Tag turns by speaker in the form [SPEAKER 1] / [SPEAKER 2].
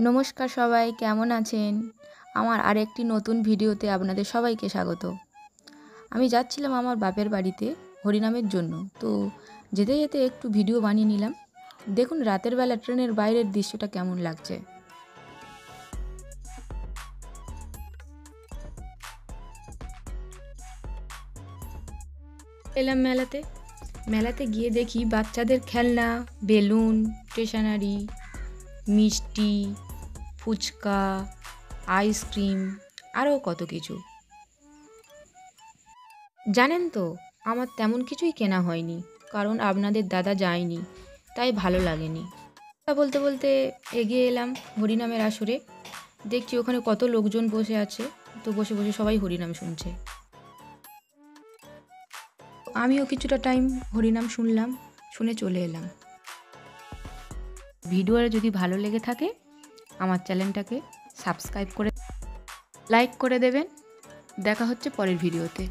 [SPEAKER 1] নমস্কার সবাই, কেমন আছেন? আমার আরেকটি নতুন ভিডিওতে আপনাদের সবাইকে স্বাগত। আমি যাচ্ছিলাম আমার বাপের বাড়িতে হরিনামের জন্য। তো যেতে যেতে একটু ভিডিও বানিয়ে নিলাম। দেখুন রাতের বেলা ট্রেনের বাইরের দৃশ্যটা কেমন লাগছে। এলাম মেলাতে গিয়ে দেখি বাচ্চাদের খেলনা, বেলুন, স্টেশনারি, মিষ্টি, ফুচকা, আইসক্রিম আরও কত কিছু। জানেন তো, আমার তেমন কিছুই কেনা হয়নি, কারণ আপনাদের দাদা যায়নি, তাই ভালো লাগেনি। কথা বলতে বলতে এগিয়ে এলাম হরিনামের আসরে। দেখছি ওখানে কত লোকজন বসে আছে, তো বসে বসে সবাই হরিনাম শুনছে। আমিও কিছুটা টাইম হরিনাম শুনলাম, শুনে চলে এলাম। ভিডিওটা যদি ভালো লেগে থাকে আমার চ্যানেলটাকে সাবস্ক্রাইব করে লাইক করে দেবেন। দেখা হচ্ছে পরের ভিডিওতে।